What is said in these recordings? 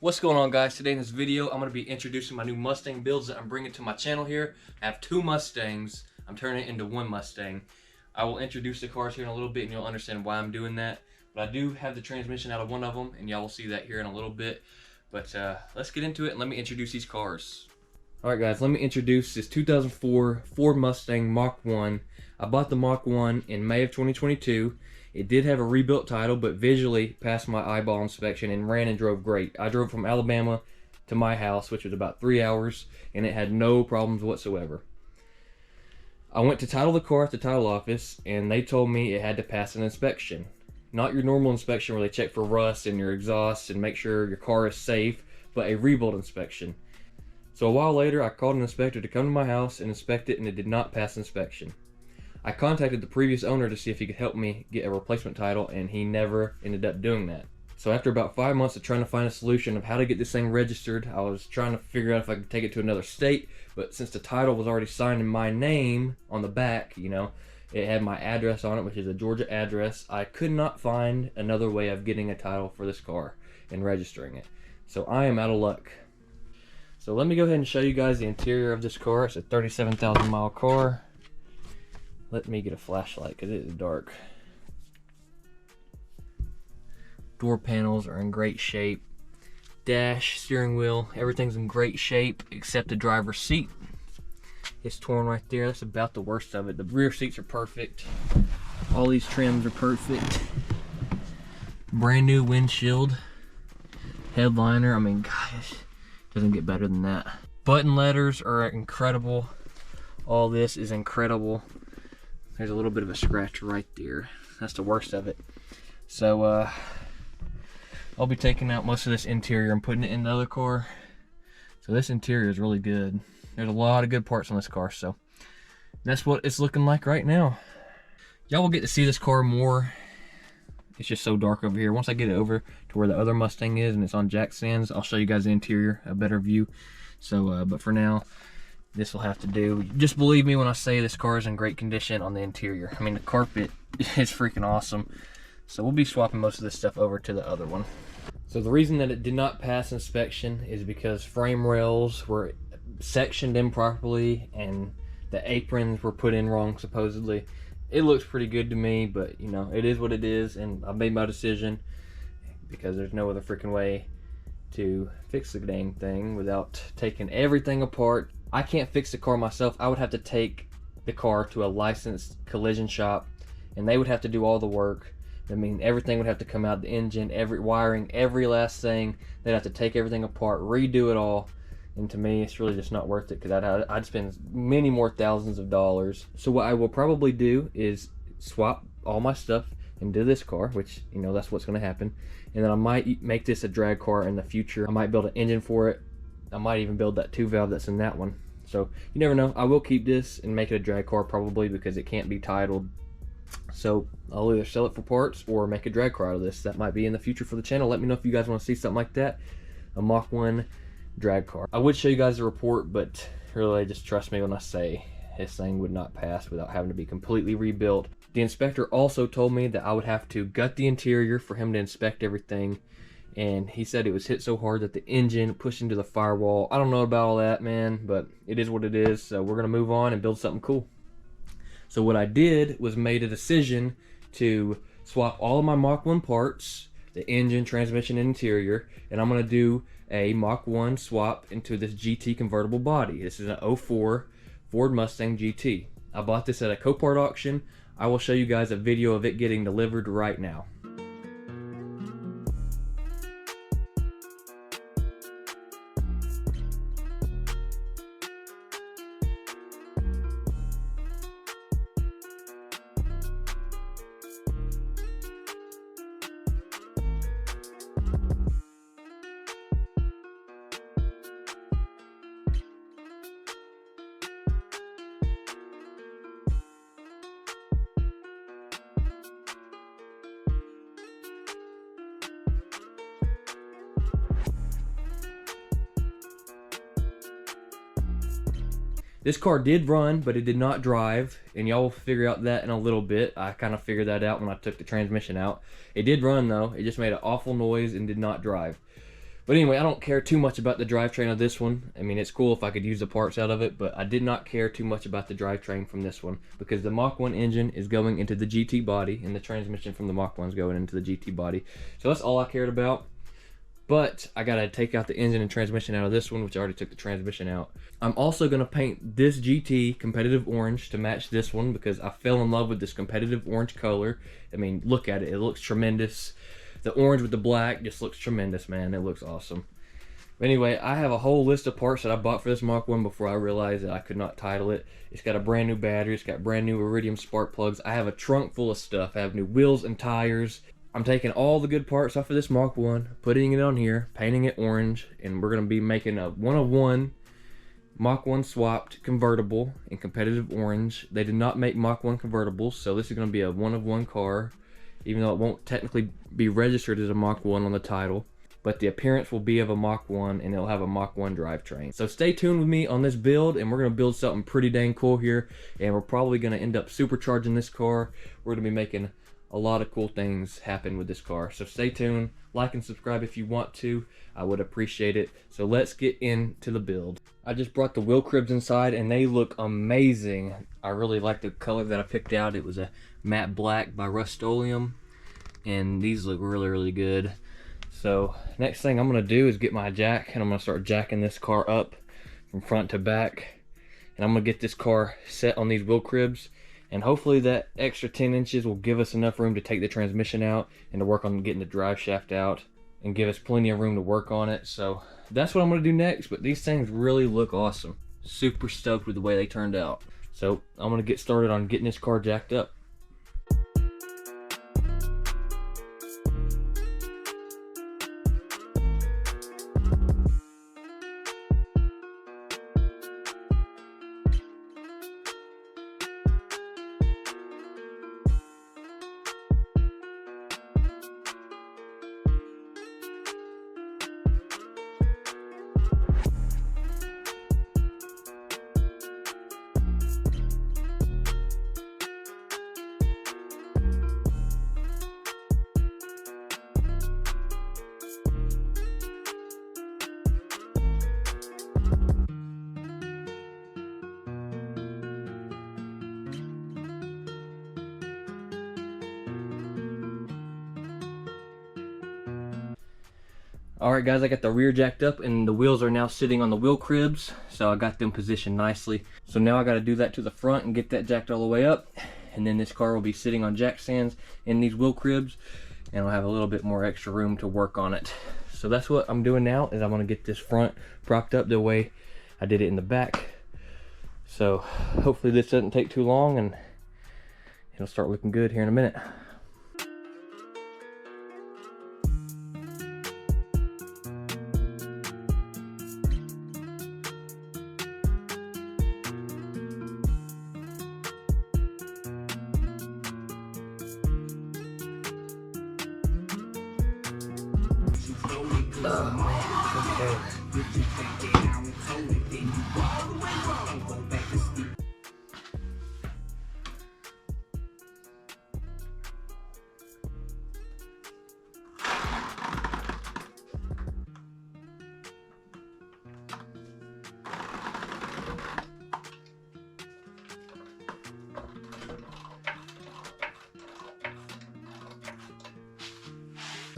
What's going on, guys? Today in this video I'm going to be introducing my new Mustang builds that I'm bringing to my channel here. I have two Mustangs. I'm turning it into one Mustang. I will introduce the cars here in a little bit and you'll understand why I'm doing that. But I do have the transmission out of one of them and y'all will see that here in a little bit. But let's get into it and let me introduce these cars. Alright guys, let me introduce this 2004 Ford Mustang Mach 1. I bought the Mach 1 in May of 2022. It did have a rebuilt title, but visually passed my eyeball inspection and ran and drove great. I drove from Alabama to my house, which was about 3 hours, and it had no problems whatsoever. I went to title the car at the title office, and they told me it had to pass an inspection. Not your normal inspection where they check for rust in your exhaust and make sure your car is safe, but a rebuild inspection. So a while later, I called an inspector to come to my house and inspect it, and it did not pass inspection. I contacted the previous owner to see if he could help me get a replacement title, and he never ended up doing that. So after about 5 months of trying to find a solution of how to get this thing registered, I was trying to figure out if I could take it to another state, but since the title was already signed in my name on the back, you know, it had my address on it, which is a Georgia address, I could not find another way of getting a title for this car and registering it. So I am out of luck. So let me go ahead and show you guys the interior of this car. It's a 37,000 mile car. Let me get a flashlight because it is dark. Door panels are in great shape. Dash, steering wheel, everything's in great shape except the driver's seat. It's torn right there. That's about the worst of it. The rear seats are perfect. All these trims are perfect. Brand new windshield. Headliner, I mean, gosh, doesn't get better than that. Button letters are incredible. All this is incredible. There's a little bit of a scratch right there. That's the worst of it. So I'll be taking out most of this interior and putting it in the other car. So this interior is really good. There's a lot of good parts on this car, so that's what it's looking like right now. Y'all will get to see this car more. It's just so dark over here. Once I get it over to where the other Mustang is and it's on jack stands, I'll show you guys the interior, a better view. So but for now, this will have to do. Just believe me when I say this car is in great condition on the interior. I mean, the carpet is freaking awesome. So we'll be swapping most of this stuff over to the other one. So the reason that it did not pass inspection is because frame rails were sectioned improperly and the aprons were put in wrong, supposedly. It looks pretty good to me, but you know, it is what it is, and I made my decision because there's no other freaking way to fix the dang thing without taking everything apart. I can't fix the car myself. I would have to take the car to a licensed collision shop and they would have to do all the work. I mean, everything would have to come out, the engine, every wiring, every last thing. They'd have to take everything apart, redo it all. And to me, it's really just not worth it because I'd spend many more thousands of dollars. So what I will probably do is swap all my stuff into this car, which, you know, that's what's going to happen. And then I might make this a drag car in the future. I might build an engine for it. I might even build that 2-valve that's in that one. So you never know. I will keep this and make it a drag car probably because it can't be titled. So I'll either sell it for parts or make a drag car out of this. That might be in the future for the channel. Let me know if you guys want to see something like that. A Mach 1 drag car. I would show you guys the report, but really just trust me when I say this thing would not pass without having to be completely rebuilt. The inspector also told me that I would have to gut the interior for him to inspect everything. And he said it was hit so hard that the engine pushed into the firewall. I don't know about all that, man, but it is what it is. So we're gonna move on and build something cool. So what I did was made a decision to swap all of my Mach 1 parts, the engine, transmission, and interior, and I'm gonna do a Mach 1 swap into this GT convertible body. This is an 04 Ford Mustang GT. I bought this at a Copart auction. I will show you guys a video of it getting delivered right now. This car did run, but it did not drive, and y'all will figure out that in a little bit. I kind of figured that out when I took the transmission out. It did run though, it just made an awful noise and did not drive. But anyway, I don't care too much about the drivetrain of this one. I mean, it's cool if I could use the parts out of it, but I did not care too much about the drivetrain from this one because the Mach 1 engine is going into the GT body and the transmission from the Mach 1 is going into the GT body. So that's all I cared about. But I gotta take out the engine and transmission out of this one, which I already took the transmission out. I'm also gonna paint this GT competitive orange to match this one because I fell in love with this competitive orange color. I mean, look at it, it looks tremendous. The orange with the black just looks tremendous, man. It looks awesome. But anyway, I have a whole list of parts that I bought for this Mach 1 before I realized that I could not title it. It's got a brand new battery, it's got brand new iridium spark plugs. I have a trunk full of stuff. I have new wheels and tires. I'm taking all the good parts off of this Mach 1, putting it on here, painting it orange, and we're going to be making a one-of-one Mach 1 swapped convertible in competitive orange. They did not make Mach 1 convertibles, so this is going to be a one-of-one car, even though it won't technically be registered as a Mach 1 on the title. But the appearance will be of a Mach 1 and it'll have a Mach 1 drivetrain. So stay tuned with me on this build and we're going to build something pretty dang cool here. And we're probably going to end up supercharging this car. We're going to be making a lot of cool things happen with this car. So stay tuned, like and subscribe if you want to. I would appreciate it. So let's get into the build. I just brought the wheel cribs inside and they look amazing. I really like the color that I picked out. It was a matte black by Rust-Oleum. And these look really, really good. So next thing I'm going to do is get my jack and I'm going to start jacking this car up from front to back. And I'm going to get this car set on these wheel cribs. And hopefully that extra 10 inches will give us enough room to take the transmission out and to work on getting the drive shaft out and give us plenty of room to work on it. So that's what I'm going to do next, but these things really look awesome. Super stoked with the way they turned out. So I'm going to get started on getting this car jacked up. Alright guys, I got the rear jacked up and the wheels are now sitting on the wheel cribs, so I got them positioned nicely. So now I got to do that to the front and get that jacked all the way up, and then this car will be sitting on jack stands in these wheel cribs and I'll have a little bit more extra room to work on it. So that's what I'm doing now, is I'm going to get this front propped up the way I did it in the back. So hopefully this doesn't take too long and it'll start looking good here in a minute. Oh man,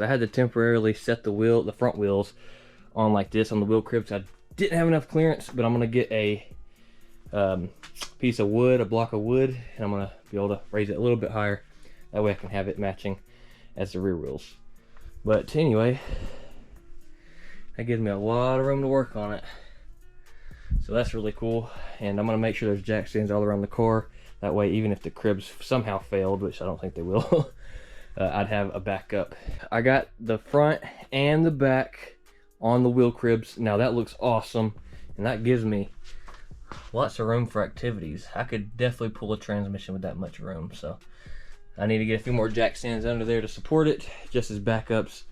I had to temporarily set the front wheels on like this on the wheel cribs. I didn't have enough clearance, but I'm gonna get a piece of wood, a block of wood, and I'm gonna be able to raise it a little bit higher. That way I can have it matching as the rear wheels. But anyway, that gives me a lot of room to work on it. So that's really cool. And I'm gonna make sure there's jack stands all around the car. That way, even if the cribs somehow failed, which I don't think they will, I'd have a backup. I got the front and the back on the wheel cribs. Now that looks awesome, and that gives me lots of room for activities. I could definitely pull a transmission with that much room, so I need to get a few more jack stands under there to support it, just as backups,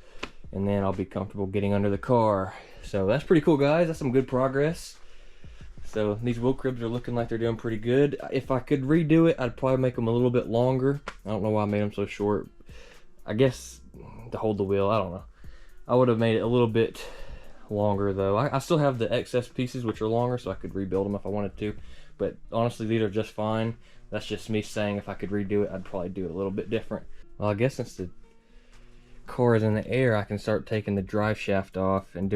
and then I'll be comfortable getting under the car. So that's pretty cool, guys. That's some good progress. So these wheel cribs are looking like they're doing pretty good. If I could redo it, I'd probably make them a little bit longer. I don't know why I made them so short. I guess to hold the wheel, I don't know. I would have made it a little bit longer though. I still have the excess pieces which are longer, so I could rebuild them if I wanted to. But honestly, these are just fine. That's just me saying if I could redo it, I'd probably do it a little bit different. Well, I guess since the car is in the air, I can start taking the drive shaft off and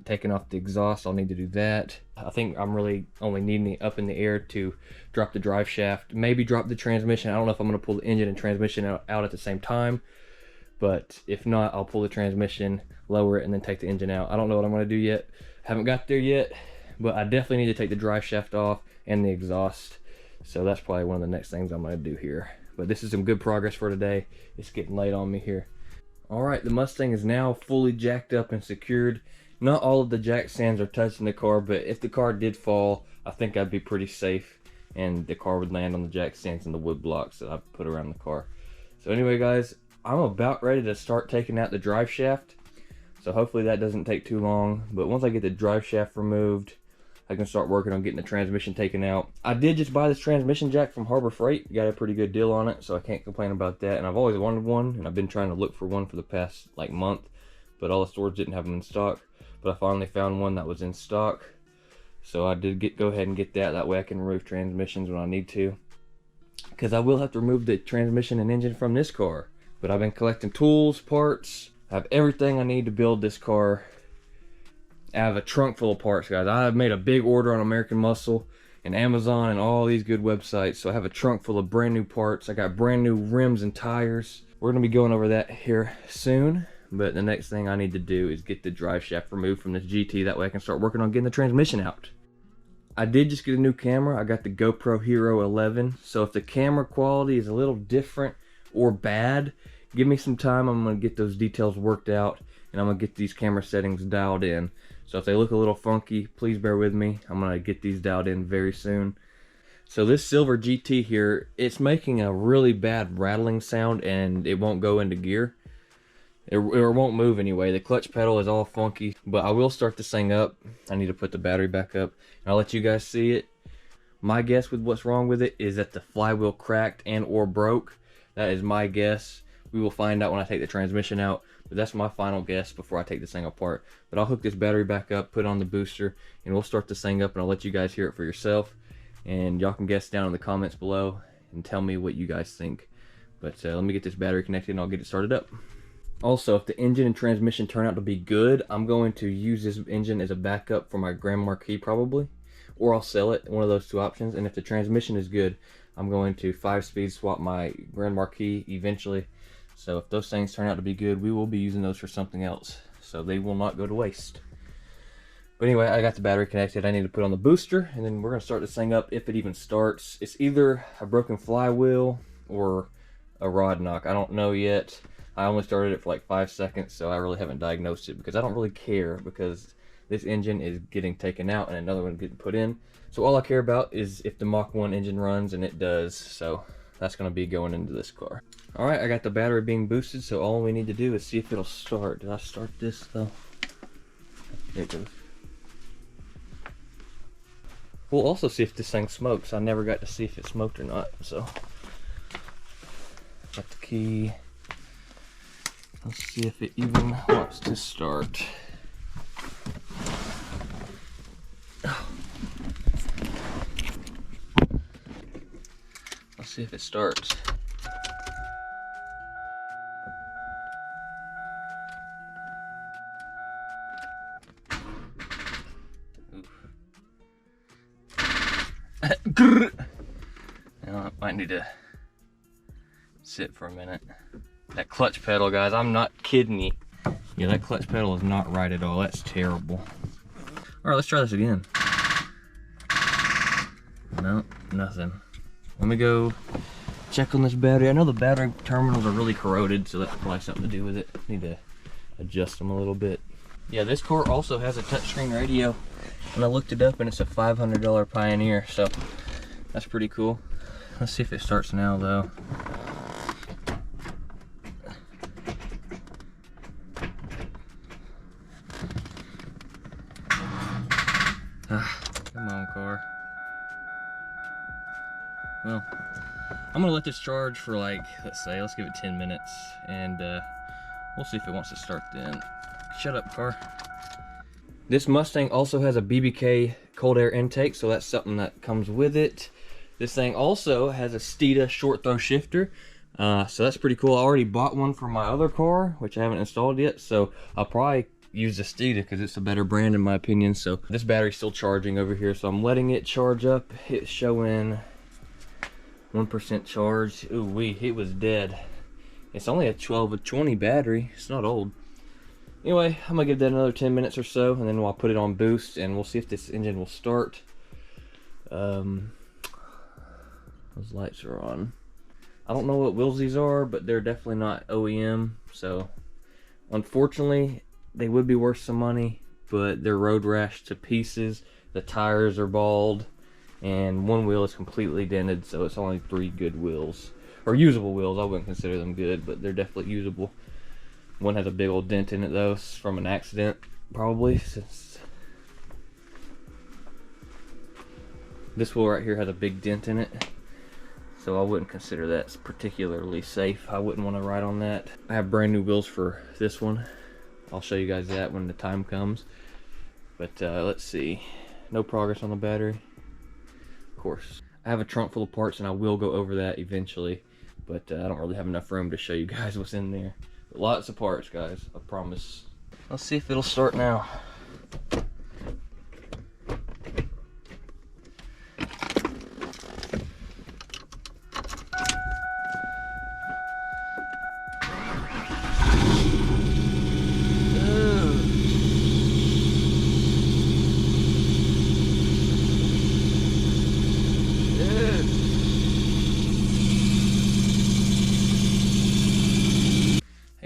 taking off the exhaust. I'll need to do that. I think I'm really only needing it up in the air to drop the drive shaft, maybe drop the transmission. I don't know if I'm going to pull the engine and transmission out at the same time, but if not, I'll pull the transmission, lower it, and then take the engine out. I don't know what I'm going to do yet. Haven't got there yet, but I definitely need to take the drive shaft off and the exhaust. So that's probably one of the next things I'm going to do here. But this is some good progress for today. It's getting late on me here. Alright, the Mustang is now fully jacked up and secured. Not all of the jack stands are touching the car, but if the car did fall, I think I'd be pretty safe and the car would land on the jack stands and the wood blocks that I've put around the car. So anyway guys, I'm about ready to start taking out the drive shaft. So hopefully that doesn't take too long, but once I get the drive shaft removed, I can start working on getting the transmission taken out. I did just buy this transmission jack from Harbor Freight. Got a pretty good deal on it, so I can't complain about that. And I've always wanted one, and I've been trying to look for one for the past like month, but all the stores didn't have them in stock. But I finally found one that was in stock, so I did go ahead and get that. That way I can remove transmissions when I need to, because I will have to remove the transmission and engine from this car. But I've been collecting tools, parts. I have everything I need to build this car. I have a trunk full of parts, guys. I have made a big order on American Muscle and Amazon and all these good websites. So I have a trunk full of brand new parts. I got brand new rims and tires. We're going to be going over that here soon. But the next thing I need to do is get the drive shaft removed from this GT. That way I can start working on getting the transmission out. I did just get a new camera. I got the GoPro Hero 11. So if the camera quality is a little different or bad, give me some time. I'm going to get those details worked out, and I'm going to get these camera settings dialed in. So if they look a little funky, please bear with me. I'm going to get these dialed in very soon. So this silver GT here, it's making a really bad rattling sound, and it won't go into gear. It won't move anyway. The clutch pedal is all funky, but I will start this thing up. I need to put the battery back up, and I'll let you guys see it. My guess with what's wrong with it is that the flywheel cracked and or broke. That is my guess. We will find out when I take the transmission out, but that's my final guess before I take this thing apart. But I'll hook this battery back up, put on the booster, and we'll start this thing up, and I'll let you guys hear it for yourself. And y'all can guess down in the comments below and tell me what you guys think. But let me get this battery connected and I'll get it started up. Also, if the engine and transmission turn out to be good, I'm going to use this engine as a backup for my Grand Marquis probably, or I'll sell it, one of those two options. And if the transmission is good, I'm going to 5-speed swap my Grand Marquis eventually. So if those things turn out to be good, we will be using those for something else, so they will not go to waste. But anyway, I got the battery connected. I need to put on the booster, and then we're going to start this thing up if it even starts. It's either a broken flywheel or a rod knock. I don't know yet. I only started it for like 5 seconds, so I really haven't diagnosed it because I don't really care, because this engine is getting taken out and another one getting put in. So all I care about is if the Mach 1 engine runs, and it does. So that's going to be going into this car. Alright, I got the battery being boosted, so all we need to do is see if it'll start. Did I start this though? There it goes. We'll also see if this thing smokes. I never got to see if it smoked or not, so. Got the key. Let's see if it even wants to start. Let's see if it starts. Now I might need to sit for a minute. That clutch pedal, guys, I'm not kidding you. Yeah, that clutch pedal is not right at all. That's terrible. All right, let's try this again. No, nothing. Let me go check on this battery. I know the battery terminals are really corroded, so that's probably something to do with it. Need to adjust them a little bit. Yeah, this car also has a touchscreen radio, and I looked it up, and it's a $500 Pioneer, so that's pretty cool. Let's see if it starts now, though. Come on, car. Well, I'm gonna let this charge for like, let's give it 10 minutes, and we'll see if it wants to start then. Shut up, car. This Mustang also has a BBK cold air intake, so that's something that comes with it. This thing also has a Steeda short throw shifter, so that's pretty cool. I already bought one for my other car, which I haven't installed yet, so I'll probably use the Steeda because it's a better brand in my opinion. So this battery's still charging over here, so I'm letting it charge up. It's showing 1% charge. Ooh wee, it was dead. It's only a 1220 battery. It's not old. Anyway, I'm gonna give that another 10 minutes or so, and then I'll put it on boost, and we'll see if this engine will start. Those lights are on. I don't know what wheels these are, but they're definitely not OEM, so unfortunately they would be worth some money, but they're road rash to pieces. The tires are bald, and one wheel is completely dented, so it's only 3 good wheels, or usable wheels. I wouldn't consider them good, but they're definitely usable. One has a big old dent in it though, it's from an accident probably, since this wheel right here has a big dent in it. So I wouldn't consider that particularly safe. I wouldn't want to ride on that. I have brand new wheels for this one. I'll show you guys that when the time comes. But let's see. No progress on the battery. Of course. I have a trunk full of parts and I will go over that eventually. But I don't really have enough room to show you guys what's in there. But lots of parts, guys. I promise. Let's see if it'll start now.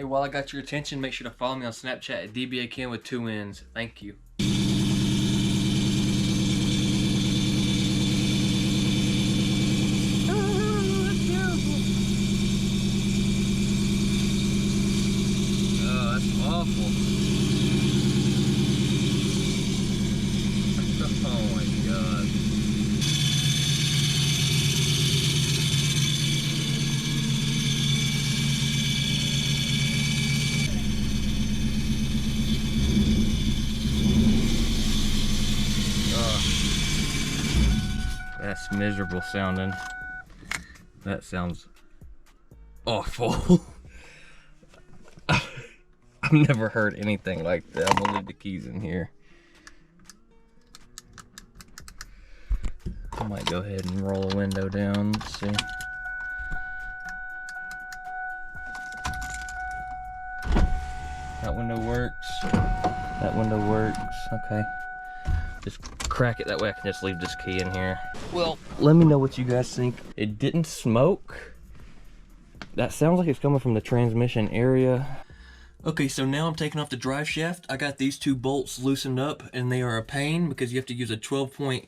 While I got your attention, make sure to follow me on Snapchat at dbaKen with 2 N's. Thank you. Oh, that's terrible. Oh, that's awful. Oh my God. That's miserable sounding. That sounds awful. I've never heard anything like that. I'm gonna leave the keys in here. I might go ahead and roll a window down. Let's see. That window works. That window works. Okay. Just crack it, that way I can just leave this key in here. Well, let me know what you guys think. It didn't smoke. That sounds like it's coming from the transmission area. Okay, so now I'm taking off the drive shaft. I got these 2 bolts loosened up, and they are a pain because you have to use a 12-point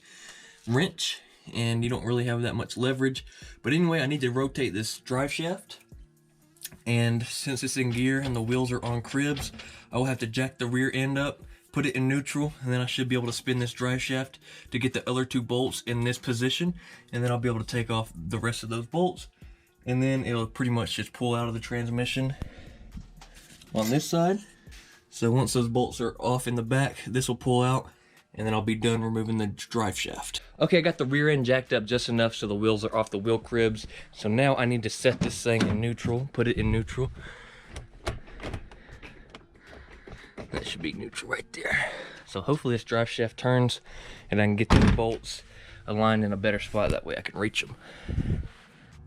wrench, and you don't really have that much leverage. But anyway, I need to rotate this drive shaft. And since it's in gear and the wheels are on cribs, I will have to jack the rear end up, put it in neutral, and then I should be able to spin this drive shaft to get the other 2 bolts in this position, and then I'll be able to take off the rest of those bolts, and then it'll pretty much just pull out of the transmission on this side. So once those bolts are off in the back, this will pull out, and then I'll be done removing the drive shaft. Okay, I got the rear end jacked up just enough so the wheels are off the wheel cribs. So now I need to set this thing in neutral, put it in neutral. That should be neutral right there. So hopefully this drive shaft turns and I can get these bolts aligned in a better spot. That way I can reach them.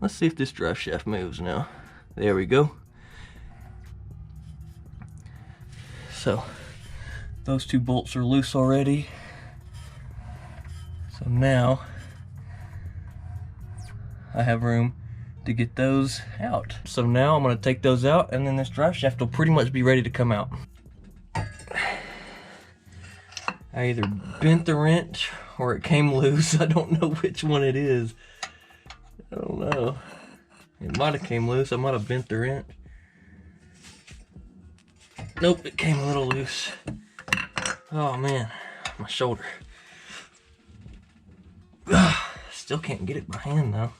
Let's see if this drive shaft moves now. There we go. So those 2 bolts are loose already. So now I have room to get those out. So now I'm going to take those out, and then this drive shaft will pretty much be ready to come out. I either bent the wrench or it came loose. I don't know which one it is. I don't know. It might have came loose. I might have bent the wrench. Nope, it came a little loose. Oh man, my shoulder. Still can't get it by hand though.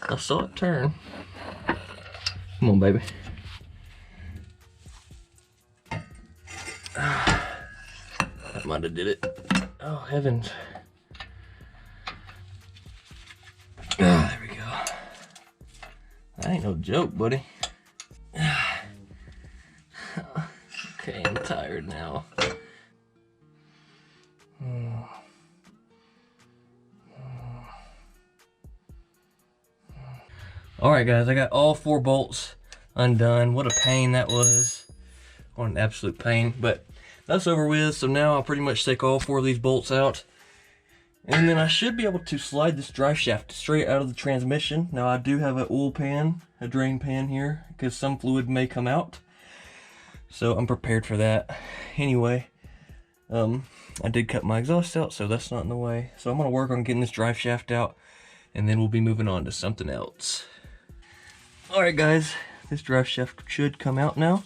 I saw it turn. Come on, baby. That might have did it. Oh, heavens. Ah, there we go. That ain't no joke, buddy. Okay, I'm tired now. Alright guys, I got all 4 bolts undone. What a pain that was. What an absolute pain. But that's over with, so now I'll pretty much take all 4 of these bolts out. And then I should be able to slide this drive shaft straight out of the transmission. Now I do have an oil pan, a drain pan here, because some fluid may come out. So I'm prepared for that. Anyway, I did cut my exhaust out, so that's not in the way. So I'm going to work on getting this drive shaft out, and then we'll be moving on to something else. Alright guys, this drive shaft should come out now.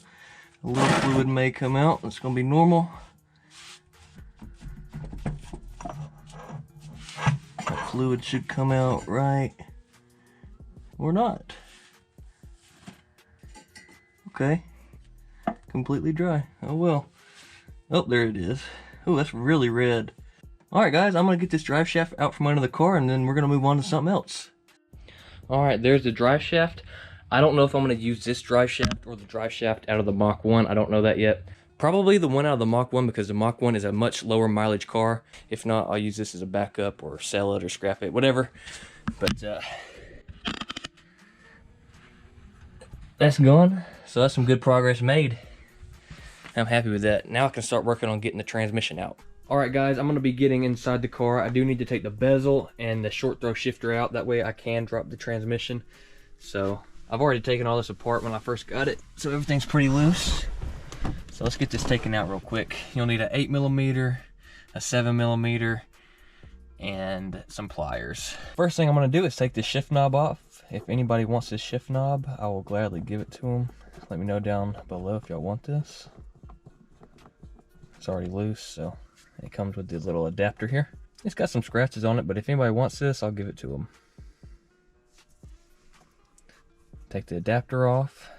A little fluid may come out, it's going to be normal. That fluid should come out right, or not. Okay, completely dry. Oh well. Oh, there it is. Oh, that's really red. Alright guys, I'm going to get this drive shaft out from under the car, and then we're going to move on to something else. Alright, there's the drive shaft. I don't know if I'm going to use this drive shaft or the drive shaft out of the Mach 1. I don't know that yet. Probably the one out of the Mach 1, because the Mach 1 is a much lower mileage car. If not, I'll use this as a backup or sell it or scrap it, whatever. But that's gone. So that's some good progress made. I'm happy with that. Now I can start working on getting the transmission out. Alright guys, I'm going to be getting inside the car. I do need to take the bezel and the short throw shifter out. That way I can drop the transmission. So I've already taken all this apart when I first got it, so everything's pretty loose. So let's get this taken out real quick. You'll need an 8mm, a 7mm, and some pliers. First thing I'm going to do is take this shift knob off. If anybody wants this shift knob, I will gladly give it to them. Let me know down below if y'all want this. It's already loose, so it comes with this little adapter here. It's got some scratches on it, but if anybody wants this, I'll give it to them. Take the adapter off.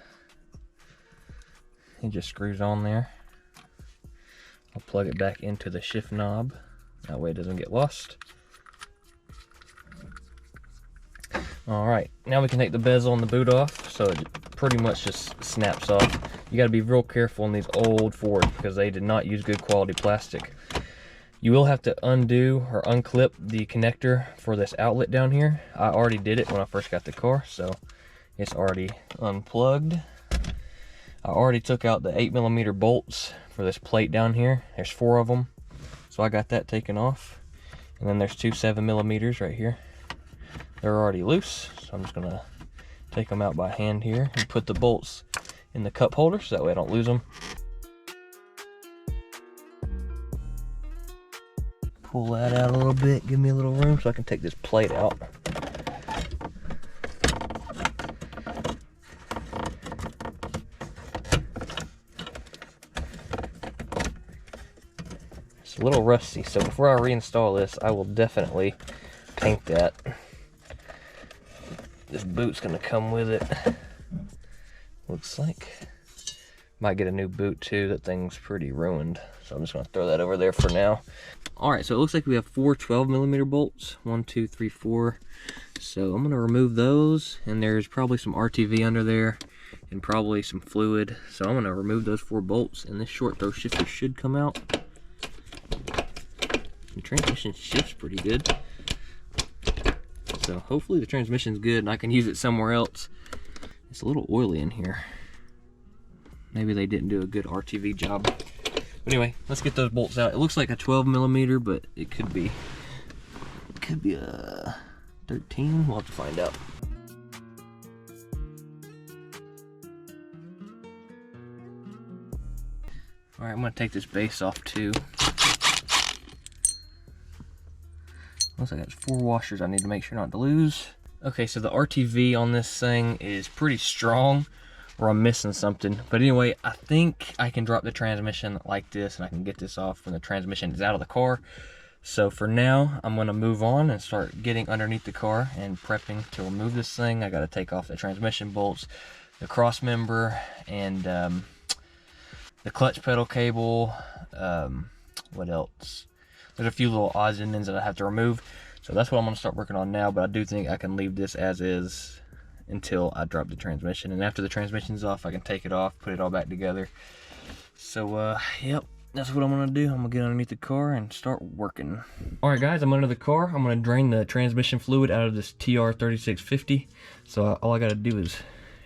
It just screws on there. I'll plug it back into the shift knob. That way it doesn't get lost. Alright, now we can take the bezel and the boot off, so it pretty much just snaps off. You gotta be real careful in these old Fords because they did not use good quality plastic. You will have to undo or unclip the connector for this outlet down here. I already did it when I first got the car, so it's already unplugged. I already took out the 8mm bolts for this plate down here. There's 4 of them, so I got that taken off. And then there's 2 7mm right here. They're already loose, so I'm just gonna take them out by hand here and put the bolts in the cup holder so that way I don't lose them. Pull that out a little bit, give me a little room so I can take this plate out. It's a little rusty, so before I reinstall this, I will definitely paint that. This boot's gonna come with it. Looks like. Might get a new boot too. That thing's pretty ruined. So I'm just gonna throw that over there for now. Alright, so it looks like we have 4 12mm bolts. 1, 2, 3, 4. So I'm gonna remove those, and there's probably some RTV under there and probably some fluid. So I'm gonna remove those 4 bolts, and this short throw shifter should come out. The transmission shifts pretty good. So hopefully the transmission's good and I can use it somewhere else. It's a little oily in here. Maybe they didn't do a good RTV job. But anyway, let's get those bolts out. It looks like a 12mm, but it could be a 13. We'll have to find out. All right, I'm gonna take this base off too. Looks like I got 4 washers I need to make sure not to lose. Okay, so the RTV on this thing is pretty strong, or I'm missing something. But anyway, I think I can drop the transmission like this, and I can get this off when the transmission is out of the car. So for now, I'm gonna move on and start getting underneath the car and prepping to remove this thing. I gotta take off the transmission bolts, the cross member, and the clutch pedal cable, what else? There's a few little odds and ends that I have to remove. So that's what I'm gonna start working on now, but I do think I can leave this as is until I drop the transmission. And after the transmission's off, I can take it off, put it all back together. So, yep, that's what I'm gonna do. I'm gonna get underneath the car and start working. All right, guys, I'm under the car. I'm gonna drain the transmission fluid out of this TR3650. So all I gotta do is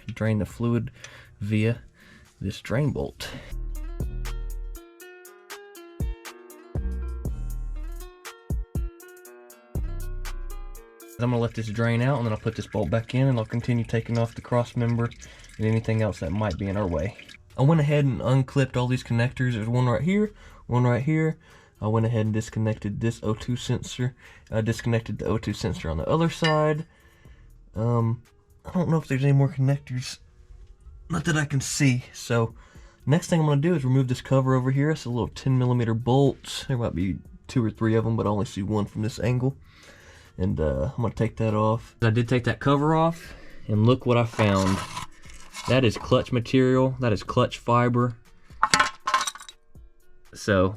drain the fluid via this drain bolt. I'm gonna let this drain out, and then I'll put this bolt back in, and I'll continue taking off the cross member and anything else that might be in our way. I went ahead and unclipped all these connectors. There's one right here, one right here. I went ahead and disconnected this O2 sensor. I disconnected the O2 sensor on the other side. I don't know if there's any more connectors, not that I can see. So next thing I'm gonna do is remove this cover over here. It's a little 10mm bolt. There might be 2 or 3 of them, but I only see one from this angle. And I'm gonna take that off. I did take that cover off, and look what I found. That is clutch material. That is clutch fiber. So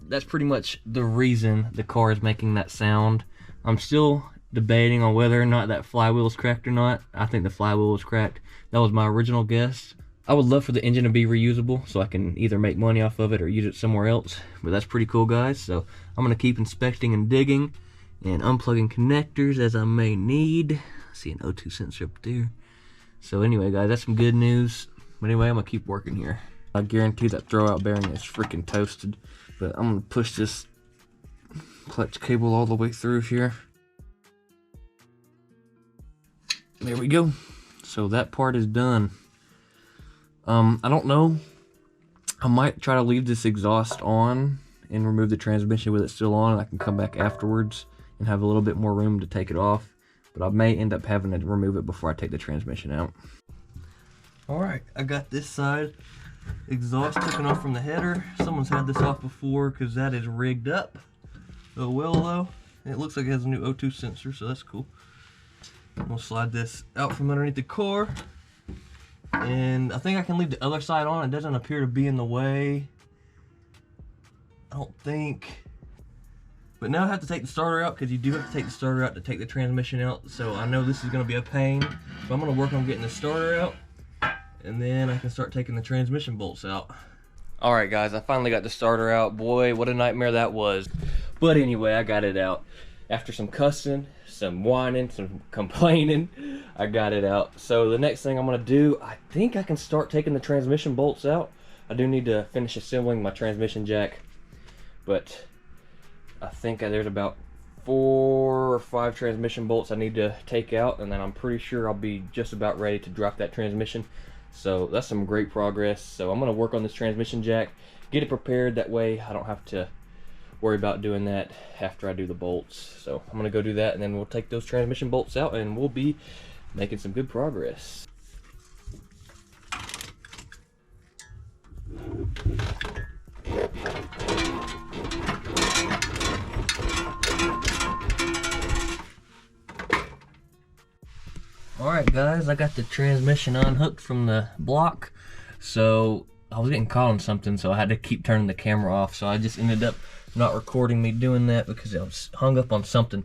that's pretty much the reason the car is making that sound. I'm still debating on whether or not that flywheel is cracked or not. I think the flywheel was cracked. That was my original guess. I would love for the engine to be reusable so I can either make money off of it or use it somewhere else. But that's pretty cool, guys. So I'm gonna keep inspecting and digging and unplugging connectors as I may need. I see an O2 sensor up there. So anyway, guys, that's some good news. But anyway, I'm gonna keep working here. I guarantee that throwout bearing is freaking toasted. But I'm gonna push this clutch cable all the way through here. There we go. So that part is done. I don't know. I might try to leave this exhaust on and remove the transmission with it still on, and I can come back afterwards and have a little bit more room to take it off, but I may end up having to remove it before I take the transmission out. Alright, I got this side exhaust taken off from the header. Someone's had this off before because that is rigged up. Oh well though. It looks like it has a new O2 sensor, so that's cool. I'm gonna slide this out from underneath the car, and I think I can leave the other side on. It doesn't appear to be in the way, I don't think. But now I have to take the starter out, because you do have to take the starter out to take the transmission out. So I know this is going to be a pain. So I'm going to work on getting the starter out, and then I can start taking the transmission bolts out. Alright guys, I finally got the starter out. Boy, what a nightmare that was. But anyway, I got it out. After some cussing, some whining, some complaining, I got it out. So the next thing I'm going to do, I think I can start taking the transmission bolts out. I do need to finish assembling my transmission jack, but I think there's about 4 or 5 transmission bolts I need to take out, and then I'm pretty sure I'll be just about ready to drop that transmission. So that's some great progress. So I'm going to work on this transmission jack, get it prepared, that way I don't have to worry about doing that after I do the bolts. So I'm going to go do that, and then we'll take those transmission bolts out, and we'll be making some good progress. Alright guys, I got the transmission unhooked from the block. So I was getting caught on something, so I had to keep turning the camera off. So I just ended up not recording me doing that because I was hung up on something.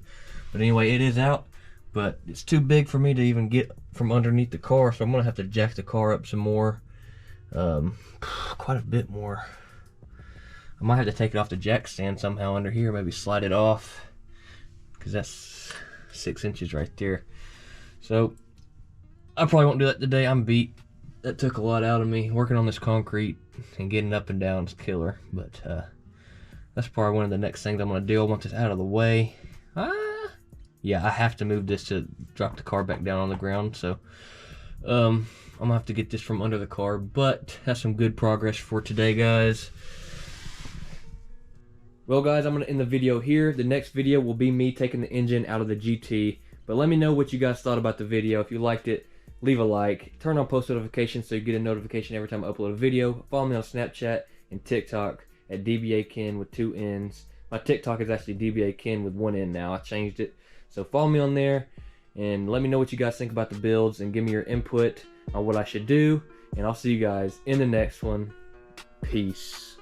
But anyway, it is out, but it's too big for me to even get from underneath the car, so I'm gonna have to jack the car up some more, quite a bit more. I might have to take it off the jack stand somehow under here, maybe slide it off, because that's 6 inches right there. So I probably won't do that today. I'm beat. That took a lot out of me. Working on this concrete and getting up and down is killer. But that's probably one of the next things I'm going to do. I want this out of the way. Yeah, I have to move this to drop the car back down on the ground. So I'm going to have to get this from under the car. But that's some good progress for today, guys. Well, guys, I'm going to end the video here. The next video will be me taking the engine out of the GT. But let me know what you guys thought about the video. If you liked it, leave a like. Turn on post notifications so you get a notification every time I upload a video. Follow me on Snapchat and TikTok at dbaKen with 2 N's. My TikTok is actually dbaKen with 1 N now. I changed it. So follow me on there and let me know what you guys think about the builds and give me your input on what I should do. And I'll see you guys in the next one. Peace.